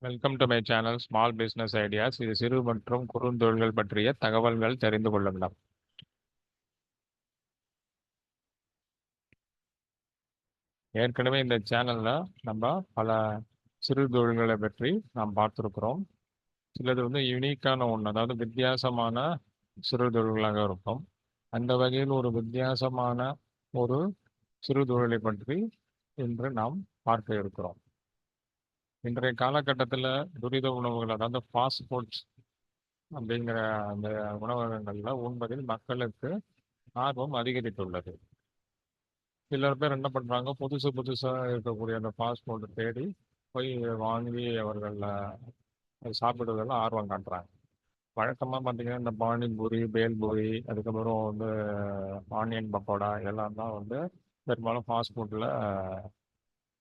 Welcome to my channel small business ideas. இது சிறு மற்றும் குறுந்தொழில்கள் பற்றிய தகவல்கள் தெரிந்து கொள்ளலாம். ஏற்கனவே இந்த சேனல்ல நம்ம பல சிறு தொழில்களை பற்றி நாம் பார்த்துருக்கிறோம். சிலது யூனிக்கான ஒன்று, அதாவது வித்தியாசமான சிறு தொழில்களாக இருக்கும். அந்த வகையில் ஒரு வித்தியாசமான ஒரு சிறு தொழிலை பற்றி இன்று நாம் பார்க்க இருக்கிறோம். இன்றைய காலகட்டத்தில் துரித உணவுகள், அதாவது ஃபாஸ்ட் ஃபுட்ஸ் அப்படிங்கிற அந்த உணவகங்களில் உண்பதில் மக்களுக்கு ஆர்வம் அதிகரித்துள்ளது. சிலர் பேர் என்ன பண்ணுறாங்க, புதுசு புதுசாக இருக்கக்கூடிய அந்த ஃபாஸ்ட் ஃபுட் தேடி போய் வாங்கி அவர்கள் சாப்பிடுவதில் ஆர்வம் காட்டுறாங்க. வழக்கமாக பார்த்தீங்கன்னா இந்த பானிபூரி, பேல்பூரி, அதுக்கப்புறம் ஆனியன் பக்கோடா இதெல்லாம் தான் பெரும்பாலும் ஃபாஸ்ட் ஃபுட்டில்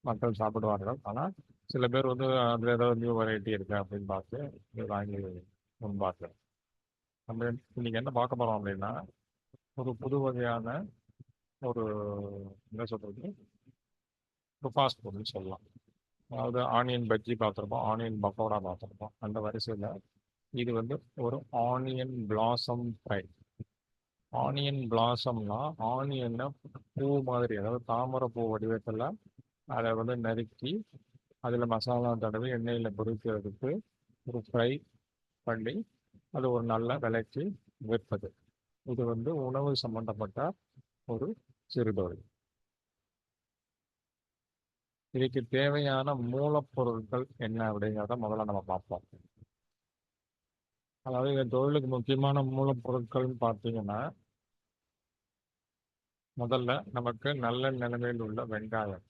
மக்கள் சாப்பிடுவார்கள். ஆனால் சில பேர் அதில் ஏதாவது நியூ வெரைட்டி இருக்குது அப்படின்னு பார்த்து இது வாங்கி முன்பார்கள். நம்ம இன்னைக்கு என்ன பார்க்க போகிறோம் அப்படின்னா, ஒரு புது வகையான ஒரு என்ன சொல்கிறது, ஒரு ஃபாஸ்ட் ஃபுட்னு சொல்லலாம். அதாவது ஆனியன் பஜ்ஜி பார்த்துருப்போம், ஆனியன் பக்கோடா பார்த்துருப்போம். அந்த வரிசையில் இது ஒரு ஆனியன் பிளாசம் ஃப்ரை. ஆனியன் பிளாசம்னா ஆனியனை பூ மாதிரி, அதாவது தாமரை பூ வடிவத்தில் அதை நறுக்கி அதில் மசாலா தடவி எண்ணெயில் பொரிக்கிறதுக்கு ஒரு ஃப்ரை பண்ணி அது ஒரு நல்ல விலைக்கு விற்பது. இது உணவு சம்பந்தப்பட்ட ஒரு சிறுதொழில். இதுக்கு தேவையான மூலப்பொருட்கள் என்ன அப்படிங்கிறத முதல்ல நம்ம பார்ப்போம். அதாவது இந்த தொழிலுக்கு முக்கியமான மூலப்பொருட்கள்னு பார்த்தீங்கன்னா, முதல்ல நமக்கு நல்ல நிலைமையில் உள்ள வெங்காயம்.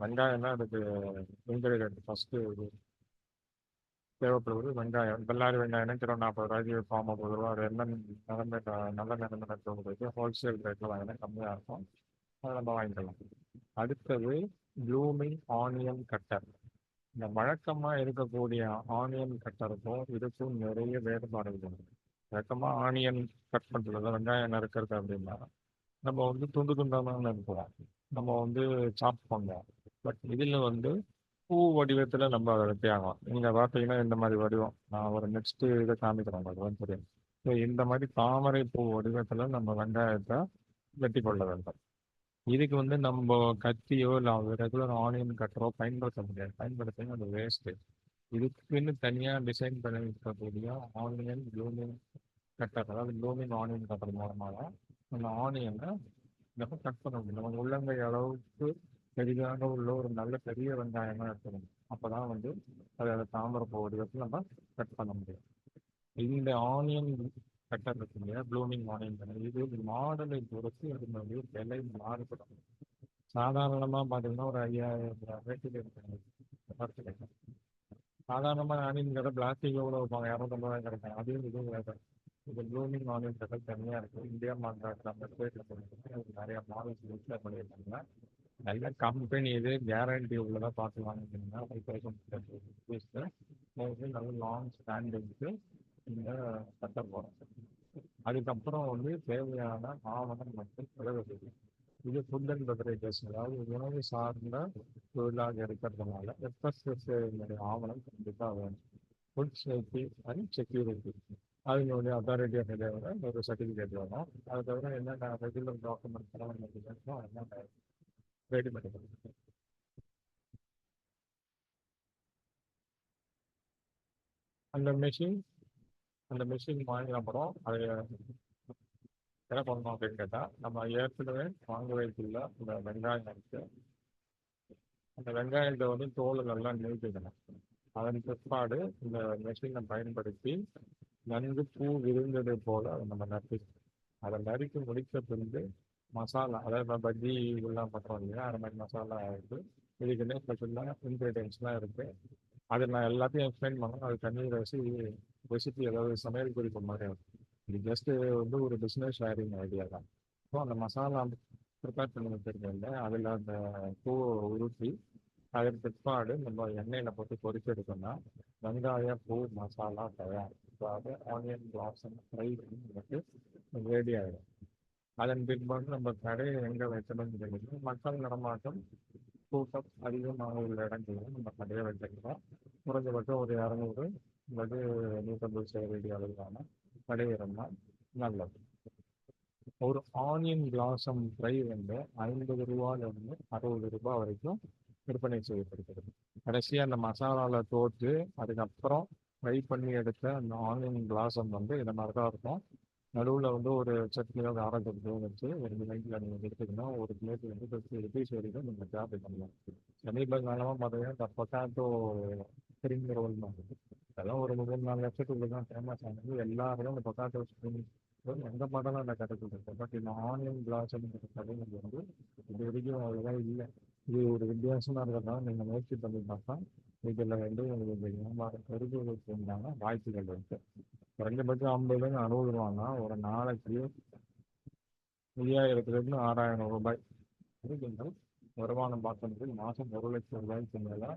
வெங்காயம் தான் அதுக்கு இன்கிரீடியன்ட். ஃபஸ்ட்டு தேவைப்படுவது வெங்காயம். பெல்லாரி வெங்காயம்னா கிலோ 40 ரூபாய்க்கு, 50 ரூபா. அது என்ன நிலைமை, நல்ல நிலைமை இருக்கிறவங்களுக்கு ஹோல்சேல் ரேட்டில் வாங்கினா கம்மியாக இருக்கும், அதை நம்ம வாங்கிக்கலாம். அடுத்தது ப்ளூமிங் ஆனியன் கட்டர். இந்த வழக்கமாக இருக்கக்கூடிய ஆனியன் கட்டருக்கும் இதுக்கும் நிறைய வேறுபாடுகள் உண்டு. வழக்கமாக ஆனியன் கட் பண்ணுறது, வெங்காயம் நறுக்கிறது அப்படின்னா நம்ம துண்டு துண்டாக நறுக்குவோம், நம்ம சாப் பண்ணுவோம். பட் இதில் பூ வடிவத்தில் நம்ம அதை வெட்டியாகும். நீங்கள் பார்த்தீங்கன்னா இந்த மாதிரி வடிவம், நான் ஒரு நெக்ஸ்ட்டு இதை காமிக்கிறேன், உங்களுக்கு தெரியும். ஸோ இந்த மாதிரி தாமரை பூ வடிவத்தில் நம்ம வெங்காயத்தை வெட்டி கொள்ள வேண்டும். இதுக்கு நம்ம கத்தியோ இல்லை ரெகுலர் ஆனியன் கட்டரோ பயன்படுத்த முடியாது. பயன்படுத்தினா அது வேஸ்ட்டு. இதுக்குன்னு தனியாக டிசைன் பண்ணி இருக்கக்கூடிய ஆனியன் ப்ளூமிங் கட்டர், அதாவது ப்ளூமிங் ஆனியன் கட்டர் மூலமாக அந்த ஆனியனை நம்ம கட் பண்ண முடியும். நம்ம உள்ளங்கை அளவுக்கு பெரிதாக உள்ள ஒரு நல்ல பெரிய வெங்காயமாக இருக்கணும். அப்போ தான் அதை தாமரைப்பூ வடிவத்தில் நம்ம கட் பண்ண முடியும். இந்த ஆனியன் கட்டர் இருக்கு இல்லையா, ப்ளூமிங் ஆனியன் கட்டர், இது மாடலை பொறுத்து அதனுடைய விலை மாறுபடும். சாதாரணமாக பார்த்தீங்கன்னா ஒரு 5000 ரேட்டுக்கு கிடைக்கும். சாதாரணமாக ஆனியன் கடை பிளாஸ்டிக் எவ்வளோ வைப்பாங்க, 250 கிடைக்கும். அதையும் இதுவும் கிடைக்கும். இது ப்ளூமிங் ஆனியன் கடை தனியாக இருக்குது. இந்தியா மார்க்கெட் நம்ம ஸ்டேட்டில் போட்டு நிறைய மாடல்ஸ் யூஸில் பண்ணியிருக்காங்க. நல்ல கம்பெனி, இது கேரண்டி உள்ளதாக பார்த்து வாங்கிட்டீங்கன்னா 5000 ருபீஸில் நல்ல லாங் ஸ்டாண்டிங்க்கு இந்த கட்டர் போகிறோம். அதுக்கப்புறம் தேவையான ஆவணம் மற்றும் செலவு. இது ஃபுட் அண்ட் பெவரேஜஸ், அதாவது உணவு சார்ந்த தொழிலாக இருக்கிறதுனால எஃப்எஸ்எஸ்ஐ ஆவணம் கண்டிப்பாக வேணும். ஃபுட் சேஃப்டி அண்ட் செக்யூரிட்டி, அதனுடைய அத்தாரிட்டி ஆஃப் இந்தியாவோட ஒரு சர்டிஃபிகேட் வேணும். அது தவிர என்னென்ன ரெகுலர் டாக்குமெண்ட்ஸ் எல்லாம் என்னென்ன ரெடி பண்ணிக்கணும். அந்த மெஷின் வாங்கின அப்புறம் அதை என்ன பண்ணணும் அப்படின்னு கேட்டால், நம்ம ஏற்கனவே வாங்க வைத்துள்ள இந்த வெங்காயம் இருக்குது. அந்த வெங்காயத்தை தோல்களெல்லாம் நீக்கிக்கணும். அதன் பிற்பாடு இந்த மெஷினை பயன்படுத்தி நன்கு பூ விரிந்தது போல் அதை நம்ம நறுக்கணும். அதை நறுக்கி முடித்த பிறகு மசாலா, அதாவது பஜ்ஜி இதெல்லாம் பண்ணுறோம் இல்லையா, அது மாதிரி மசாலா இருக்குது. இதுக்குன்னே ஸ்பெஷலாக இன்க்ரீடியன்ஸ்லாம் இருக்குது. அது நான் எல்லாத்தையும் எக்ஸ்பிளைன் பண்ணணும். அது தண்ணி ரெசிபி, அதாவது சமையல் குறிப்பு மாதிரி இருக்கும். இது ஜஸ்ட்டு ஒரு பிஸ்னஸ் ஷேரிங் ஐடியா தான். ஸோ அந்த மசாலா ப்ரிப்பேர் பண்ணி வச்சுருக்கேன், அதில் அந்த பூவை உருட்டி அதன் பிற்பாடு நம்ம எண்ணெயில் போட்டு பொரிச்சு எடுத்தோம்னா வெங்காய பூ மசாலா தயார். அதாவது ஆனியன் பிளாசம் ஃப்ரை ரெடி ஆகிடும். அதன் பிற்பாடு நம்ம கடையை எங்கே வைக்கணும்னு மக்கள் நடமாட்டம் கூட்டம் அதிகமாக உள்ள இடங்களில் நம்ம கடையை வச்சுக்கலாம். குறைஞ்சபட்சம் ஒரு 200 அல்லது 150 சதுரடி அளவிலான கடை இருந்தால் நல்லது. ஒரு ஆனியன் பிளாசம் ஃப்ரை வந்து 50 ரூபாயிலிருந்து 60 ரூபாய் வரைக்கும் விற்பனை செய்யப்படுகிறது. கடைசியாக அந்த மசாலாவில் போட்டு அதுக்கப்புறம் ஃப்ரை பண்ணி எடுத்த அந்த ஆனியன் பிளாசம் வந்து இந்த மாதிரி தான் இருக்கும். நடுவில் வந்து ஒரு சட்னியோ கார சட்னியோ வச்சு ஒரு பிளேட்டில் நீங்கள் எடுத்துக்கினா ஒரு பிளேட் வந்து 50 ருபீஸ் வரைக்கும் நீங்கள் சார்ஜ் பண்ணலாம். சமீப காலமாக பார்த்தீங்கன்னா இந்த பொட்டாட்டோ ஸ்ப்ரிங் ரோல் மாதிரி அதெல்லாம் ஒரு 3-4 லட்சத்துக்கு தான் ஃபேமஸ் ஆனது. எல்லாரும் இந்த பொட்டாட்டோ ஸ்ப்ரிங் ரோல் எந்த மாடலும் அந்த கடைக்கு இருக்கு. பட் இந்த ஆனியன் பிளாசம்ங்கிற கடைகள் வந்து இது வரைக்கும் அவ்வளோவா இல்லை. இது ஒரு வித்தியாசமாக இருக்கிறதுனால நீங்கள் முயற்சி பண்ணி பார்த்தா இதில் வந்து உங்களுக்கு வியாபாரம் பெருகுவதற்கு உண்டான வாய்ப்புகள் இருக்கு. குறைஞ்சபட்சம் 50லேருந்து 60 ரூபான்னா ஒரு நாளைக்கு 5000த்துலேருந்து 6000 ரூபாய் நீங்கள் வருமானம் பார்க்கும்போது மாதம் 1,00,000 ரூபாய்க்கு மேலே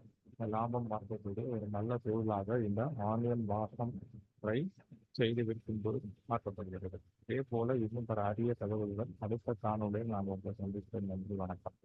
லாபம் பார்க்கக்கூடிய ஒரு நல்ல தொழிலாக இந்த ஆனியன் பாசம் ஃப்ரை செய்து விற்கும்போது பார்க்கப்படுகிறது. இதே போல இன்னும் பல அரிய தகவல்கள் அடுத்த காணொலியில் நாம் உங்களை சந்திப்பேன். நன்றி, வணக்கம்.